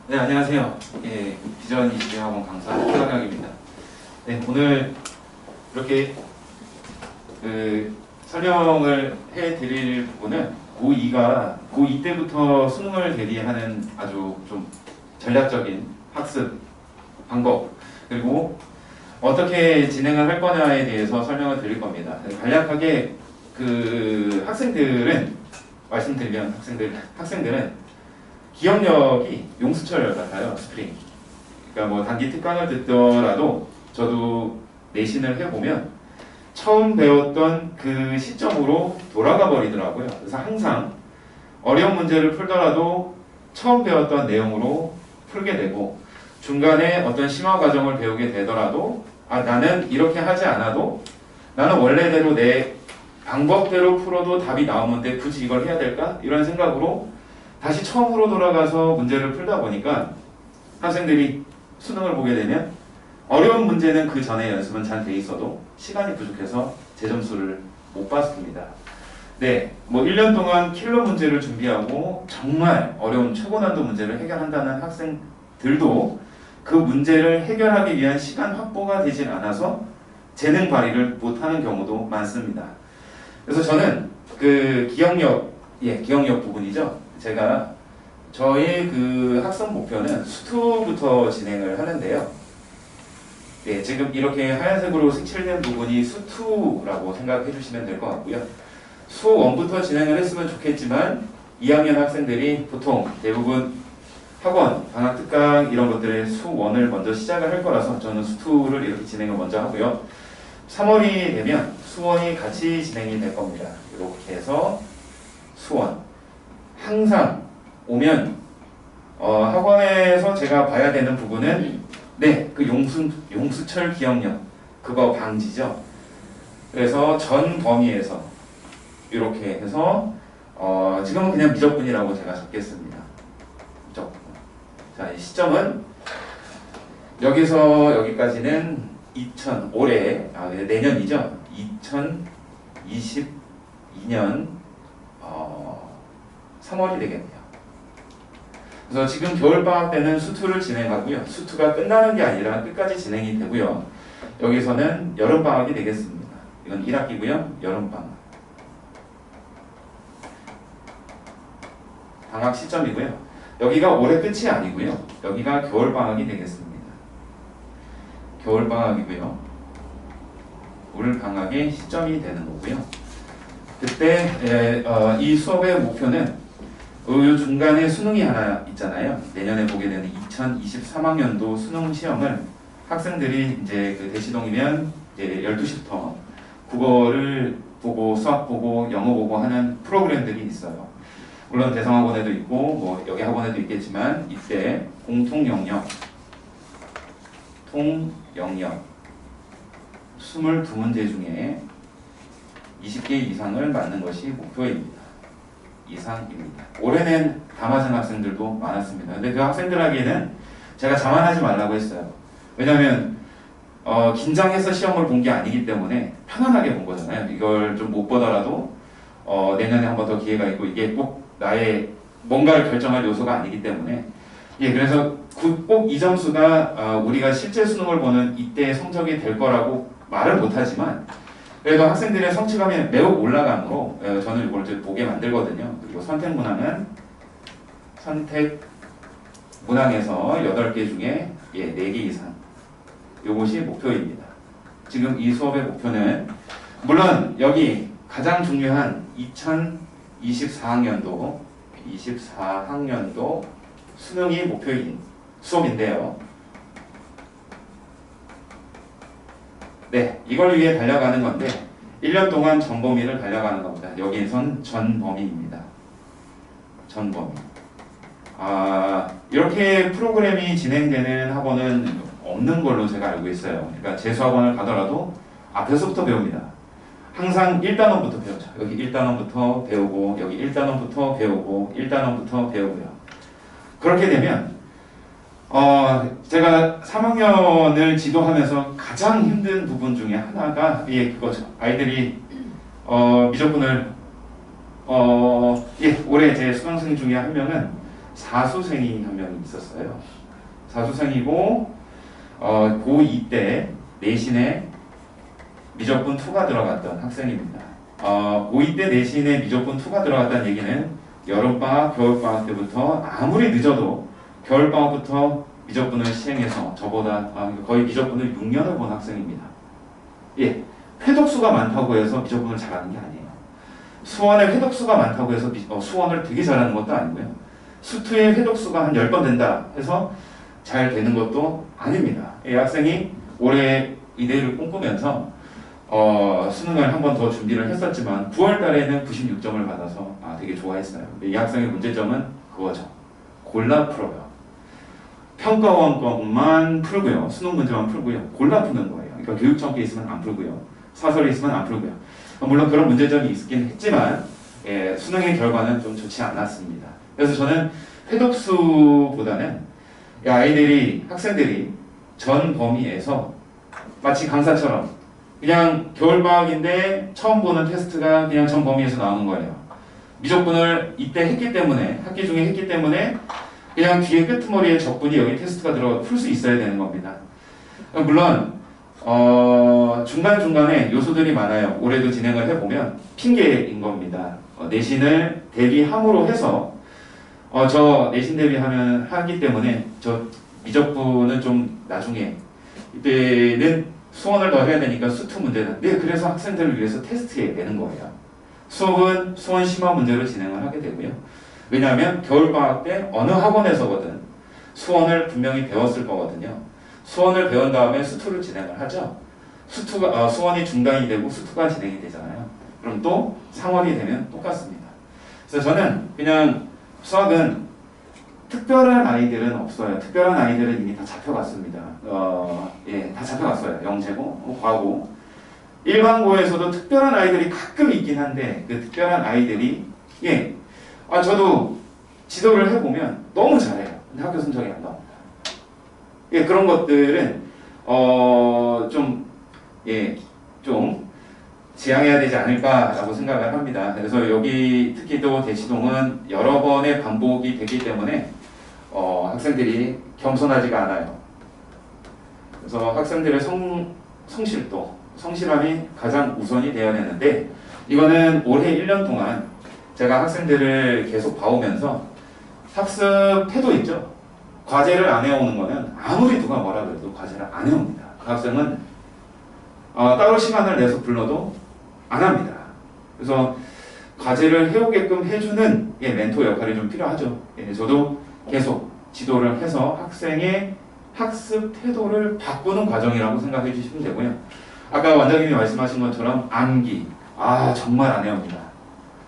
네, 안녕하세요. 예, 비전 20대 학원 강사 최강혁입니다. 네, 오늘 이렇게 설명을 해드릴 부분은 고2 때부터 수능을 대비하는 아주 좀 전략적인 학습 방법, 그리고 어떻게 진행을 할 거냐에 대해서 설명을 드릴 겁니다. 간략하게 말씀드리면 학생들은 기억력이 용수철 같아요. 스프링. 그러니까 뭐 단기 특강을 듣더라도 저도 내신을 해보면 처음 배웠던 그 시점으로 돌아가 버리더라고요. 그래서 항상 어려운 문제를 풀더라도 처음 배웠던 내용으로 풀게 되고, 중간에 어떤 심화 과정을 배우게 되더라도 나는 이렇게 하지 않아도 나는 원래대로 내 방법대로 풀어도 답이 나오는데 굳이 이걸 해야 될까? 이런 생각으로 다시 처음으로 돌아가서 문제를 풀다 보니까 학생들이 수능을 보게 되면 어려운 문제는 그 전에 연습은 잘 돼 있어도 시간이 부족해서 제 점수를 못 받습니다. 네, 뭐 1년 동안 킬러 문제를 준비하고 정말 어려운 최고 난도 문제를 해결한다는 학생들도 그 문제를 해결하기 위한 시간 확보가 되질 않아서 재능 발휘를 못하는 경우도 많습니다. 그래서 저는 기억력 부분이죠. 제가 저의 학습 목표는 수투부터 진행을 하는데요. 네, 지금 이렇게 하얀색으로 색칠된 부분이 수투라고 생각해 주시면 될 것 같고요. 수1부터 진행을 했으면 좋겠지만 2학년 학생들이 보통 대부분 학원, 방학 특강 이런 것들에 수1을 먼저 시작을 할 거라서 저는 수2를 이렇게 진행을 먼저 하고요. 3월이 되면 수1이 같이 진행이 될 겁니다. 이렇게 해서 수1. 항상 오면 학원에서 제가 봐야 되는 부분은 용수철 기억력 그거 방지죠. 그래서 전 범위에서 이렇게 해서 지금은 그냥 미적분이라고 제가 적겠습니다. 미적분. 자, 이 시점은 여기서 여기까지는 내년이죠. 2022년 3월이 되겠네요. 그래서 지금 겨울방학 때는 수투를 진행하고요. 수투가 끝나는 게 아니라 끝까지 진행이 되고요. 여기서는 여름방학이 되겠습니다. 이건 1학기고요. 여름방학. 방학 시점이고요. 여기가 올해 끝이 아니고요. 여기가 겨울방학이 되겠습니다. 겨울방학이고요. 올 방학의 시점이 되는 거고요. 그때 이 수업의 목표는 요 중간에 수능이 하나 있잖아요. 내년에 보게 되는 2023학년도 수능 시험을 학생들이 이제 대시동이면 이제 12시부터 국어를 보고 수학 보고 영어 보고 하는 프로그램들이 있어요. 물론 대성학원에도 있고 뭐 여기 학원에도 있겠지만 이때 공통영역, 통영역 22문제 중에 20개 이상을 맞는 것이 목표입니다. 이상입니다. 올해는 다 맞은 학생들도 많았습니다. 근데 그 학생들에게는 제가 자만하지 말라고 했어요. 왜냐하면 긴장해서 시험을 본 게 아니기 때문에 편안하게 본 거잖아요. 이걸 좀 못 보더라도 내년에 한 번 더 기회가 있고 이게 꼭 나의 뭔가를 결정할 요소가 아니기 때문에 그래서 꼭 이 점수가 우리가 실제 수능을 보는 이때의 성적이 될 거라고 말을 못하지만 그래도 학생들의 성취감이 매우 올라감으로 저는 이걸 좀 보게 만들거든요. 그리고 선택문항에서 8개 중에 4개 이상 이것이 목표입니다. 지금 이 수업의 목표는 물론 여기 가장 중요한 2024학년도 수능이 목표인 수업인데요. 네, 이걸 위해 달려가는 건데 1년 동안 전 범위를 달려가는 겁니다. 여기에선 전 범위입니다. 전 범위. 이렇게 프로그램이 진행되는 학원은 없는 걸로 제가 알고 있어요. 그러니까 재수학원을 가더라도 앞에서부터 배웁니다. 항상 1단원부터 배우죠. 여기 1단원부터 배우고 여기 1단원부터 배우고 1단원부터 배우고요. 그렇게 되면 제가 3학년을 지도하면서 가장 힘든 부분 중에 하나가 그거죠. 아이들이 미적분을 올해 제 수강생 중에 한 명은 사수생이 한 명 있었어요. 사수생이고 고2 때 내신에 미적분 2가 들어갔던 학생입니다. 고2 때 내신에 미적분 2가 들어갔다는 얘기는 여름방학, 겨울방학 때부터 아무리 늦어도 겨울방학부터 미적분을 시행해서 저보다 거의 미적분을 6년을 본 학생입니다. 예, 회독수가 많다고 해서 미적분을 잘하는 게 아니에요. 수원에 회독수가 많다고 해서 수원을 되게 잘하는 것도 아니고요. 수투에 회독수가 한 10번 된다 해서 잘 되는 것도 아닙니다. 이 학생이 올해 이대를 꿈꾸면서 수능을 한 번 더 준비를 했었지만 9월 달에는 96점을 받아서 되게 좋아했어요. 이 학생의 문제점은 그거죠. 골라 풀어요. 평가원 것만 풀고요. 수능 문제만 풀고요. 골라 푸는 거예요. 그러니까 교육청에 있으면 안 풀고요. 사설에 있으면 안 풀고요. 물론 그런 문제점이 있긴 했지만 수능의 결과는 좀 좋지 않았습니다. 그래서 저는 회독수보다는 학생들이 전 범위에서 마치 강사처럼 그냥 겨울방학인데 처음 보는 테스트가 그냥 전 범위에서 나오는 거예요. 미적분을 이때 했기 때문에, 학기 중에 했기 때문에 그냥 뒤에 끄트머리에 적분이 여기 테스트가 들어가도 풀 수 있어야 되는 겁니다. 물론 중간중간에 요소들이 많아요. 올해도 진행을 해보면 핑계인 겁니다. 내신을 대비함으로 해서 저 내신 대비하면 하기 때문에 저 미적분은 좀 나중에 이때는 수원을 더 해야 되니까 수투 문제는 그래서 학생들을 위해서 테스트에 내는 거예요. 수업은 수원 심화 문제로 진행을 하게 되고요. 왜냐하면 겨울방학 때 어느 학원에서거든 수원을 분명히 배웠을 거거든요. 수원을 배운 다음에 수투를 진행을 하죠. 수원이 중단이 되고 수투가 진행이 되잖아요. 그럼 또 상원이 되면 똑같습니다. 그래서 저는 그냥 수학은 특별한 아이들은 없어요. 특별한 아이들은 이미 다 잡혀갔습니다. 다 잡혀갔어요. 영재고, 과고. 일반고에서도 특별한 아이들이 가끔 있긴 한데 그 특별한 아이들이 저도 지도를 해보면 너무 잘해요. 근데 학교 성적이 안 나옵니다. 그런 것들은 좀 지양해야 되지 않을까라고 생각을 합니다. 그래서 여기 특히 또 대치동은 여러 번의 반복이 되기 때문에 학생들이 겸손하지가 않아요. 그래서 학생들의 성실도, 성실함이 가장 우선이 되어야 되는데 이거는 올해 1년 동안 제가 학생들을 계속 봐오면서 학습 태도 있죠. 과제를 안 해오는 거는 아무리 누가 뭐라 그래도 과제를 안 해옵니다. 그 학생은 따로 시간을 내서 불러도 안 합니다. 그래서 과제를 해오게끔 해주는 멘토 역할이 좀 필요하죠. 저도 계속 지도를 해서 학생의 학습 태도를 바꾸는 과정이라고 생각해 주시면 되고요. 아까 원장님이 말씀하신 것처럼 암기 정말 안 해옵니다.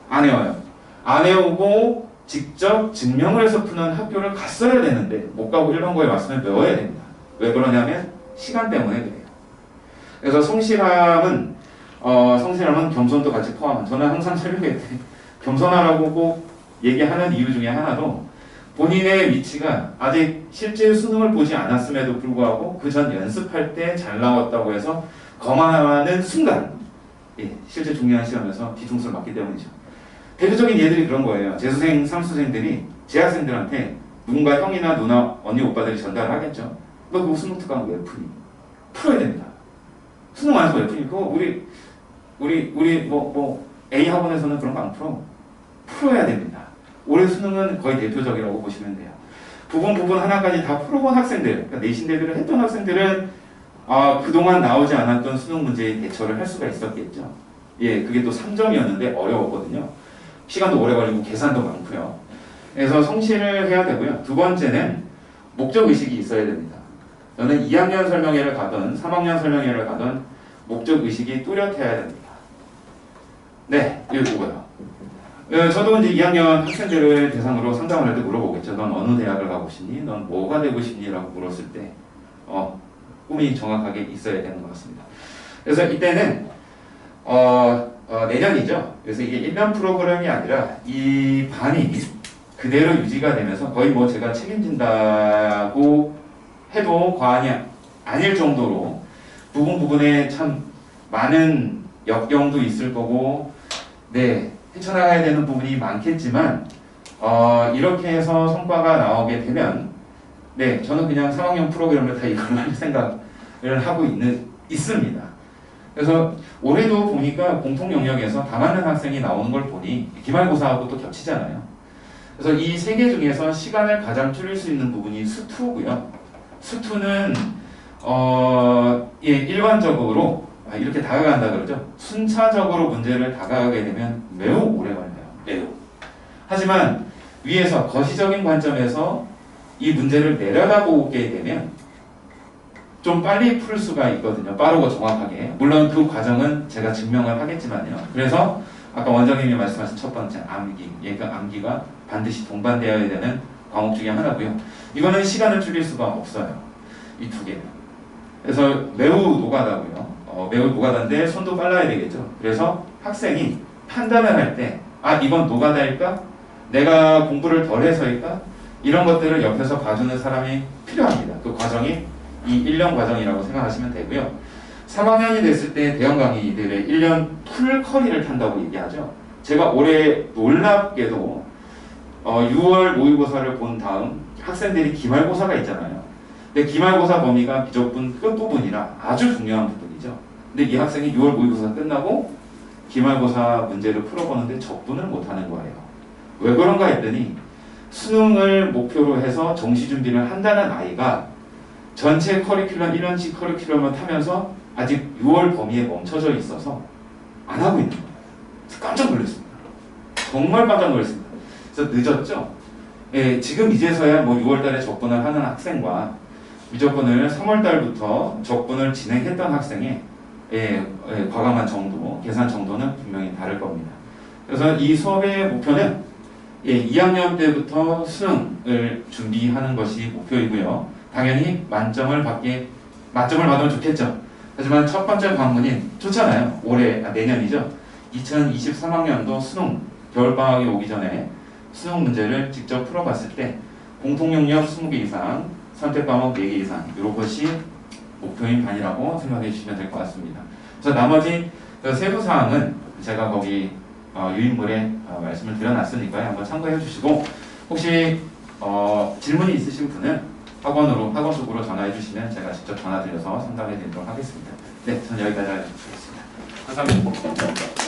안 해와요. 안 해오고 직접 증명을 해서 푸는 학교를 갔어야 되는데 못 가고 일반고에 왔으면 배워야 됩니다. 왜 그러냐면 시간 때문에 그래요. 그래서 성실함은 겸손도 같이 포함한, 저는 항상 설명할 때 겸손하라고 꼭 얘기하는 이유 중에 하나도 본인의 위치가 아직 실제 수능을 보지 않았음에도 불구하고 그 전 연습할 때 잘 나왔다고 해서 거만하는 순간 실제 중요한 시험에서 뒤통수를 맞기 때문이죠. 대표적인 예들이 그런 거예요. 재수생, 삼수생들이 재학생들한테 누군가 형이나 누나, 언니, 오빠들이 전달을 하겠죠. 너 그거 수능 특강 왜 푸니? 풀어야 됩니다. 수능 안 해서 왜 푸니? 그거 우리 A 학원에서는 그런 거 안 풀어. 풀어야 됩니다. 올해 수능은 거의 대표적이라고 보시면 돼요. 부분 하나까지 다 풀어본 학생들, 그러니까 내신 대비를 했던 학생들은 그동안 나오지 않았던 수능 문제에 대처를 할 수가 있었겠죠. 그게 또 3점이었는데 어려웠거든요. 시간도 오래 걸리고 계산도 많고요. 그래서 성실을 해야 되고요. 두 번째는 목적의식이 있어야 됩니다. 저는 2학년 설명회를 가든 3학년 설명회를 가든 목적의식이 뚜렷해야 됩니다. 이거요. 저도 이제 2학년 학생들을 대상으로 상담을 할 때 물어보겠죠. 넌 어느 대학을 가고 싶니? 넌 뭐가 되고 싶니? 라고 물었을 때 꿈이 정확하게 있어야 되는 것 같습니다. 그래서 이때는 내년이죠. 그래서 이게 1년 프로그램이 아니라 이 반이 그대로 유지가 되면서 거의 제가 책임진다고 해도 과언이 아닐 정도로 부분에 참 많은 역경도 있을 거고 헤쳐나가야 되는 부분이 많겠지만 이렇게 해서 성과가 나오게 되면 네, 저는 그냥 3학년 프로그램을 다 이걸로 할 생각을 하고 있습니다. 그래서 올해도 보니까 공통 영역에서 다 맞는 학생이 나오는 걸 보니 기말고사하고 또 겹치잖아요. 그래서 이 세 개 중에서 시간을 가장 줄일 수 있는 부분이 수투고요. 수투는 일반적으로 이렇게 다가간다 그러죠. 순차적으로 문제를 다가가게 되면 매우 오래 걸려요. 매우. 하지만 위에서 거시적인 관점에서 이 문제를 내려다보게 되면 좀 빨리 풀 수가 있거든요. 빠르고 정확하게. 물론 그 과정은 제가 증명을 하겠지만요. 그래서 아까 원장님이 말씀하신 첫 번째 암기, 암기가 반드시 동반되어야 되는 과목 중에 하나고요. 이거는 시간을 줄일 수가 없어요. 이 두 개는. 그래서 매우 노가다고요. 매우 노가다인데 손도 빨라야 되겠죠. 그래서 학생이 판단을 할 때 이건 노가다일까? 내가 공부를 덜 해서일까? 이런 것들을 옆에서 봐주는 사람이 필요합니다. 그 과정이 이 1년 과정이라고 생각하시면 되고요. 3학년이 됐을 때 대형 강의들의 1년 풀 커리를 탄다고 얘기하죠. 제가 올해 놀랍게도 6월 모의고사를 본 다음 학생들이 기말고사가 있잖아요. 근데 기말고사 범위가 미적분 끝부분이라 아주 중요한 부분이죠. 근데 이 학생이 6월 모의고사 끝나고 기말고사 문제를 풀어보는데 적분을 못하는 거예요. 왜 그런가 했더니 수능을 목표로 해서 정시 준비를 한다는 아이가 전체 커리큘럼 1년치 커리큘럼을 타면서 아직 6월 범위에 멈춰져 있어서 안 하고 있는 거예요. 깜짝 놀랐습니다. 정말 깜짝 놀랐습니다. 그래서 늦었죠. 예, 지금 이제서야 6월 달에 적분을 하는 학생과 미적분을 3월 달부터 적분을 진행했던 학생의 과감한 정도, 계산 정도는 분명히 다를 겁니다. 그래서 이 수업의 목표는 2학년 때부터 수능을 준비하는 것이 목표이고요. 당연히 만점을 받으면 좋겠죠. 하지만 첫 번째 관문인 좋잖아요. 내년이죠. 2023학년도 수능 겨울방학이 오기 전에 수능 문제를 직접 풀어봤을 때 공통영역 20개 이상, 선택과목 4개 이상 이것이 목표인 반이라고 생각해 주시면 될 것 같습니다. 그래서 나머지 세부사항은 제가 거기 유인물에 말씀을 드려놨으니까요. 한번 참고해 주시고 혹시 질문이 있으신 분은 학원 쪽으로 전화해 주시면 제가 직접 전화 드려서 상담해 드리도록 하겠습니다. 네, 저는 여기까지 하겠습니다. 감사합니다.